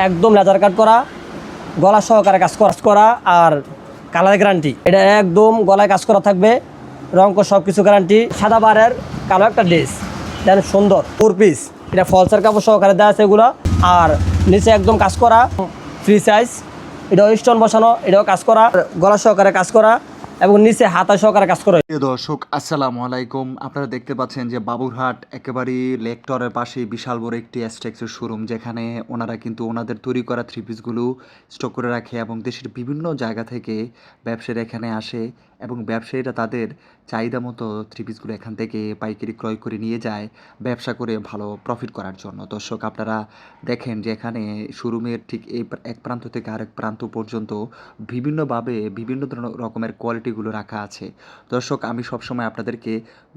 একদম লেজার কাট করা, গলা সহকারে কাজ করা আর কালার গ্যারান্টি। এটা একদম গলায় কাজ করা থাকবে, রঙ সব কিছু গ্যারান্টি। সাদা বারের কালো একটা ড্রেস, যেন সুন্দর 4 পিস। এটা ফলসের কাপড় সহকারে দেওয়া আছে এগুলো। আর নিচে একদম কাজ করা, ফ্রি সাইজ। এটাও স্টোন বসানো, এটাও কাজ করা, গলা সহকারে কাজ করা এবং নিচে হাতা সহকারে কাজ করা। প্রিয় দর্শক আসসালামু আলাইকুম। আপনারা দেখতে পাচ্ছেন যে বাবুরহাট একেবারেই লেকটরের পাশে বিশাল বড় একটি অ্যাস্টেক্সের শোরুম, যেখানে ওনারা কিন্তু ওনাদের তৈরি করা থ্রি পিসগুলো স্টক করে রাখে এবং দেশের বিভিন্ন জায়গা থেকে ব্যবসায়ীরা এখানে আসে এবং ব্যবসায়ীরা তাদের চাহিদা মতো থ্রি পিসগুলো এখান থেকে পাইকারি ক্রয় করে নিয়ে যায় ব্যবসা করে ভালো প্রফিট করার জন্য। দর্শক আপনারা দেখেন যে এখানে শোরুমের ঠিক এই এক প্রান্ত থেকে আরেক প্রান্ত পর্যন্ত বিভিন্নভাবে বিভিন্ন রকমের কোয়ালিটিগুলো রাখা আছে। দর্শক আমি সবসময় আপনাদেরকে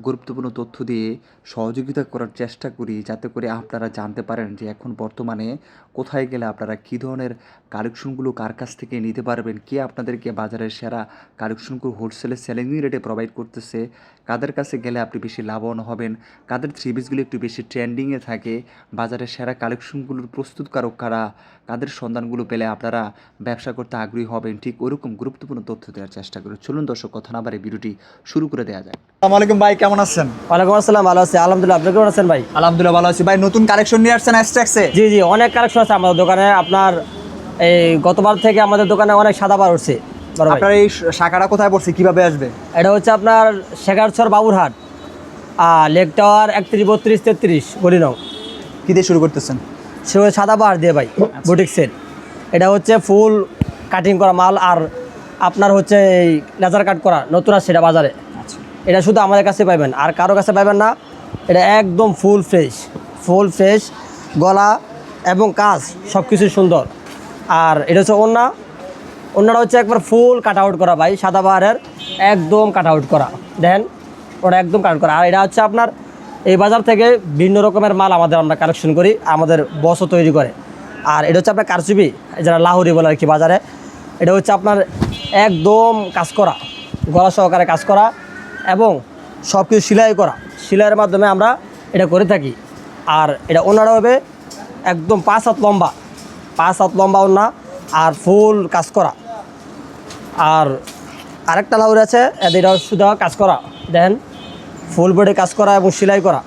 গুরুত্বপূর্ণ তথ্য দিয়ে সহযোগিতা করার চেষ্টা করি, যাতে করে আপনারা জানতে পারেন যে এখন বর্তমানে কোথায় গেলে আপনারা কী ধরনের কালেকশনগুলো কার কাছ থেকে নিতে পারবেন, কে আপনাদেরকে বাজারের সেরা কালেকশনগুলো হোলসেলে সেলিং রেটে প্রোভাইড করতেছে, কাদের কাছে গেলে আপনি বেশি লাভবান হবেন, কাদের থ্রি পিসগুলো একটু বেশি ট্রেন্ডিংয়ে থাকে, বাজারের সেরা কালেকশনগুলোর প্রস্তুতকারক কারা, কাদের সন্ধানগুলো পেলে আপনারা ব্যবসা করতে আগ্রহী হবেন, ঠিক ওরকম গুরুত্বপূর্ণ তথ্য দেওয়ার চেষ্টা করি। চলুন দর্শক কথা না বাড়ি ভিডিওটি শুরু করে দেওয়া যায়। আসসালামু আলাইকুম ভাই, কেমন আছেন? ওয়ালাইকুম আসসালাম, ভালো আছি আলহামদুলিল্লাহ। আপনি কেমন আছেন ভাই? আলহামদুলিল্লাহ ভালো আছি ভাই। নতুন কালেকশন নিয়ে আসছেন অ্যাস্ট্রাক্সে? জি জি, অনেক কালেকশন আছে আমাদের দোকানে। আপনার এই গতবার থেকে আমাদের দোকানে অনেক সাদা বার উঠছে। বড় ভাই, আপনার এই শাখাটা কোথায় পড়ছে, কিভাবে আসবে? এটা হচ্ছে আপনার শেখারচর বাবুরহাট, লেক টাওয়ার 31, 32, 33 গলি নং। কি দিয়ে শুরু করতেছেন? সে সাদা বার দিয়ে ভাই, বুটিক সেট। এটা হচ্ছে ফুল কাটিং করা মাল, আর আপনার হচ্ছে এই লেজার কাট করা নতুন আছে সেটা বাজারে। আচ্ছা, এটা শুধু আমাদের কাছে পাবেন, আর কারো কাছে পাবেন না। এটা একদম ফুল ফ্রেশ গলা এবং কাজ সব কিছু সুন্দর। আর এটা হচ্ছে ওড়নাটা হচ্ছে একবার ফুল কাট আউট করা ভাই, সাদা বাহারের একদম কাট আউট করা। দেখেন ওটা একদম কাট করা। আর এটা হচ্ছে আপনার এই বাজার থেকে ভিন্ন রকমের মাল আমরা কালেকশন করি, আমাদের বসও তৈরি করে। আর এটা হচ্ছে আপনার কারচুপি, যারা লাহোরি বলে আর কি বাজারে। এটা হচ্ছে আপনার একদম কাজ করা, গলা সহকারে কাজ করা এবং সব কিছু সেলাইয়ের মাধ্যমে আমরা এটা করে থাকি। আর এটা ওনারা হবে একদম 5 হাত লম্বা ওনা, আর ফুল কাজ করা। আর আরেকটা লাউরি আছে, এটা শুধু কাজ করা। দেন ফুল বডি কাজ করা এবং সেলাই করা,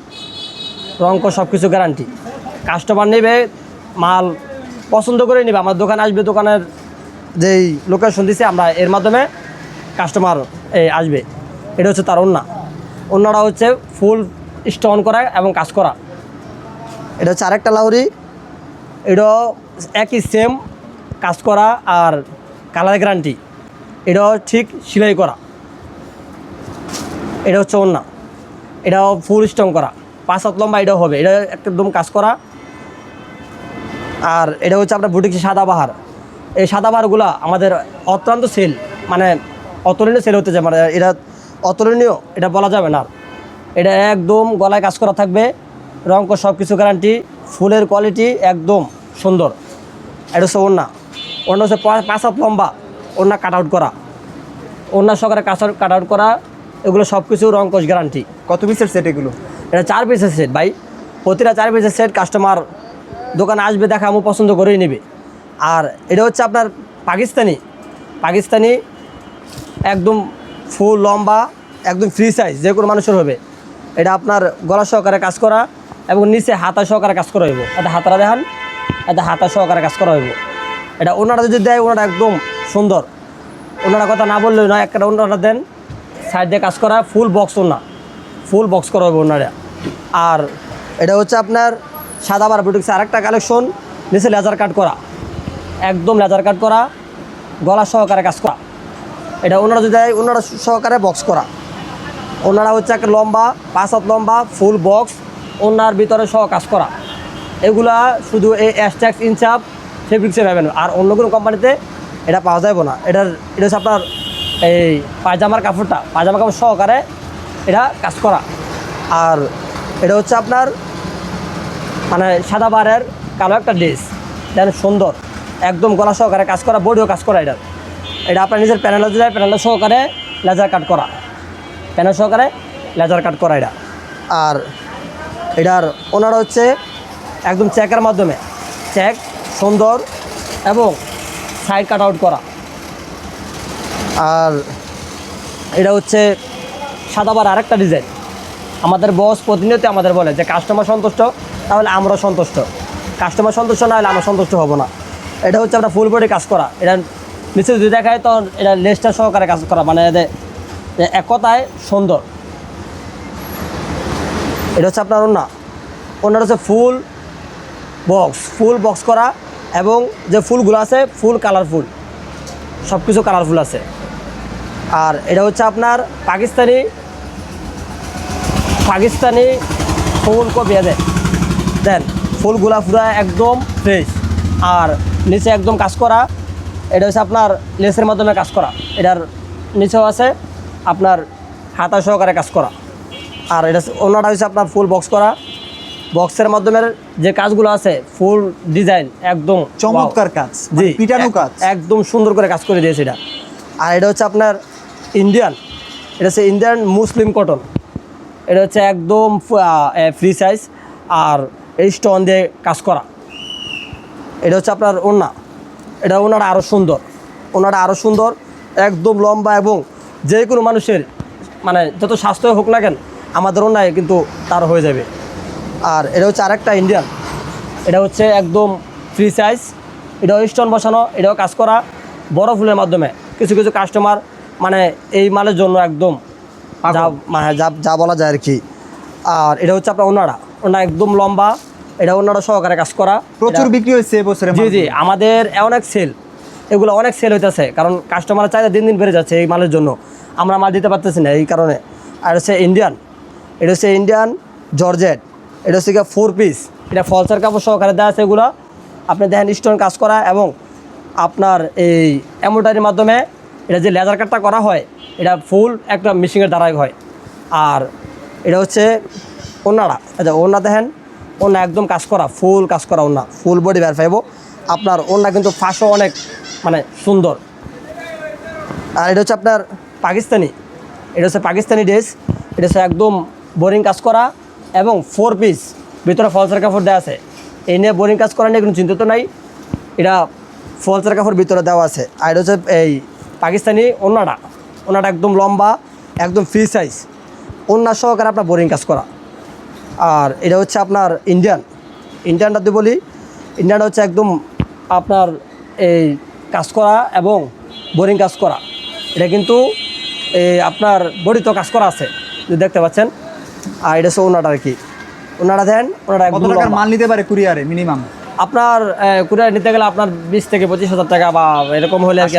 রঙ সব কিছু গ্যারান্টি। কাস্টমার নেবে, মাল পছন্দ করে নেবে, আমার দোকানে আসবে, দোকানের যেই লোকেশন দিছে আমরা এর মাধ্যমে কাস্টমার আসবে। এটা হচ্ছে তার ওড়নাটা হচ্ছে ফুল স্টোন করা এবং কাজ করা। এটা হচ্ছে আরেকটা লাউরি, এটাও একই সেম কাজ করা আর কালার গ্যারান্টি। এটাও ঠিক সেলাই করা। এটা হচ্ছে ওড়না, এটাও ফুল স্টোন করা, 5 হাত লম্বা এটাও হবে। এটা একদম কাজ করা। আর এটা হচ্ছে আপনার বুটিক সাদা বাহার। এই সাদা বাহারগুলো আমাদের অত্যন্ত সেল, মানে অতুলনীয় সেল হতে যায়। মানে এটা অতুলনীয় এটা বলা যাবে না। এটা একদম গলায় কাজ করা থাকবে, রঙ সব কিছু গ্যারান্টি, ফুলের কোয়ালিটি একদম সুন্দর। এটা হচ্ছে ওড়না হচ্ছে 5 হাত লম্বা, ওড়না কাট আউট করা, ওড়না সহকারে কাট আউট করা। এগুলো সব কিছু রঙ গ্যারান্টি। কত পিসের সেট এগুলো? এটা 4 পিসের সেট ভাই, প্রতিটা 4 পিসের সেট কাস্টমার দোকানে আসবে, দেখা আমি পছন্দ করেই নেবে। আর এটা হচ্ছে আপনার পাকিস্তানি একদম ফুল লম্বা, একদম ফ্রি সাইজ, যে কোনো মানুষের হবে। এটা আপনার গলা সহকারে কাজ করা এবং নিচে হাতা সহকারে কাজ করা হইব। এটা হাতারা দেখান, এটা হাতা সহকারে কাজ করা হইব। এটা ওনারা যদি দেয়, ওনারা একদম সুন্দর। ওনারা কথা না বললেও না, একটা ওনারা দেন, সাইড দিয়ে কাজ করা, ফুল বক্স করা হবে ওনারা। আর এটা হচ্ছে আপনার সাদা বার বুটিক্স আরেকটা কালেকশন, নিচে লেজার কাট করা, একদম লেজার কাট করা, গলা সহকারে কাজ করা। এটা ওনারা যদি দেয়, ওনারা সহকারে বক্স করা। ওনারা হচ্ছে একটা লম্বা 5 হাত লম্বা ফুল বক্স, ওনার ভিতরে সহ কাজ করা। এগুলা শুধু এই অ্যাস্ট্রাক্স ইনচাপ ফেব্রিক্সে পাবেন, আর অন্য কোনো কোম্পানিতে এটা পাওয়া যাবে না। এটা হচ্ছে আপনার এই পায়জামার কাপড় সহকারে এটা কাজ করা। আর এটা হচ্ছে আপনার মানে সাদা বারের কালো একটা ড্রেস, যেন সুন্দর, একদম গলা সহকারে কাজ করা, বডিও কাজ করা। এটা আপনার নিজের প্যানেল সহকারে লেজার কাট করা, এটা। আর এটার ওনারা হচ্ছে একদম চেকের মাধ্যমে, চেক সুন্দর এবং সাইড কাট আউট করা। আর এটা হচ্ছে সাদাবার আরেকটা ডিজাইন। আমাদের বস প্রতিনিয়ত আমাদের বলে যে কাস্টমার সন্তুষ্ট তাহলে আমরা সন্তুষ্ট, কাস্টমার সন্তুষ্ট না হলে আমরা সন্তুষ্ট হব না। এটা হচ্ছে আমরা ফুল বডি কাজ করা, এটা নিচে যদি দেখায় তো এটা লেসটা সহকারে কাজ করা, মানে এক কথায় সুন্দর। এটা হচ্ছে আপনার ওনার হচ্ছে ফুল বক্স করা এবং যে ফুলগুলো আছে ফুল কালারফুল, সব কিছু কালারফুল আছে। আর এটা হচ্ছে আপনার পাকিস্তানি ফুল কপি দেন ফুলগুলা পুরো একদম ফ্রেশ আর নিচে একদম কাজ করা। এটা হচ্ছে আপনার লেসের মাধ্যমে কাজ করা, এটার নিচেও আছে আপনার হাতা সহকারে কাজ করা। আর এটা ওনাটা হচ্ছে আপনার ফুল বক্স করা, বক্সের মাধ্যমে যে কাজগুলো আছে ফুল ডিজাইন একদম চমৎকার কাজ, জি পিটানো কাজ, একদম সুন্দর করে কাজ করে দিয়েছে এটা। আর এটা হচ্ছে আপনার ইন্ডিয়ান, এটা হচ্ছে ইন্ডিয়ান মুসলিম কটন। এটা হচ্ছে একদম ফ্রি সাইজ আর এই স্টোন দিয়ে কাজ করা। এটা হচ্ছে আপনার ওনাটা আরও সুন্দর, একদম লম্বা এবং যে কোনো মানুষের মানে যত স্বাস্থ্য হোক না কেন আমাদের ওনায় কিন্তু তার হয়ে যাবে। আর এটা হচ্ছে আরেকটা ইন্ডিয়ান, এটা হচ্ছে একদম ফ্রি সাইজ, এটাও স্টোন বসানো, এটাও কাজ করা বড় ফুলের মাধ্যমে। কিছু কিছু কাস্টমার মানে এই মালের জন্য একদম যা বলা যায় আর কি। আর এটা হচ্ছে আপনার ওনা একদম লম্বা, এটা ওনারা সহকারে কাজ করা, প্রচুর বিক্রি হয়েছে এবছরে। জি আমাদের অনেক সেল, এগুলো অনেক সেল হইতেছে, কারণ কাস্টমার চাহিদা দিন দিন বেড়ে যাচ্ছে এই মালের জন্য, আমরা মাল দিতে পারতেছি না এই কারণে। আর হচ্ছে এটা হচ্ছে ইন্ডিয়ান জর্জেট, এটা হচ্ছে 4 পিস, এটা ফলসার কাপড় সহকারে দেওয়া আছে। এগুলো আপনি দেখেন স্টোন কাজ করা এবং আপনার এই এমব্রয়ডারির মাধ্যমে এটা যে লেজার কাটটা করা হয় এটা ফুল একটা মেশিনের দ্বারাই হয়। আর এটা হচ্ছে ওনা দেখেন, ওনা একদম কাজ করা, ফুল কাজ করা, ফুল বডি বের পাইব আপনার। ওনা কিন্তু ফাঁসও অনেক মানে সুন্দর। আর এটা হচ্ছে আপনার পাকিস্তানি ড্রেস, এটা হচ্ছে একদম বোরিং কাজ করা এবং 4 পিস, ভিতরে ফলসার কাপড় দেওয়া আছে। এই নিয়ে বোরিং কাজ করা নিয়ে কোনো চিন্তিত নাই, এটা ফলসার কাপড় ভিতরে দেওয়া আছে। আর এটা হচ্ছে এই পাকিস্তানি ওনাটা একদম লম্বা, একদম ফ্রি সাইজ, ওনা সহকারে আপনার বোরিং কাজ করা। আর এটা হচ্ছে আপনার ইন্ডিয়ানটা বলি, ইন্ডিয়ানটা হচ্ছে একদম আপনার এই কাজ করা এবং বোরিং কাজ করা। এটা কিন্তু আপনার বডিতেও কাজ করা আছে, যদি দেখতে পাচ্ছেন। আর এটা হচ্ছে ওনাটা আর কি, ওনাটা দেন, ওনাটা কত টাকার মাল নিতে পারে কুরিয়ারে মিনিমাম? আপনার কুরিয়ার নিতে গেলে আপনার 20 থেকে 25,000 টাকা বা এরকম হলে আর কি।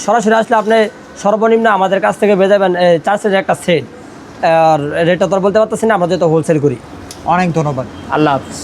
সরাসরি আসলে আপনি সর্বনিম্ন আমাদের কাছ থেকে পেয়ে যাবেন 4 সেটের একটা সেট। আর রেটটা তো বলতে পারতেছি না, আমরা যেহেতু হোলসেল করি। অনেক ধন্যবাদ, আল্লাহ হাফিজ।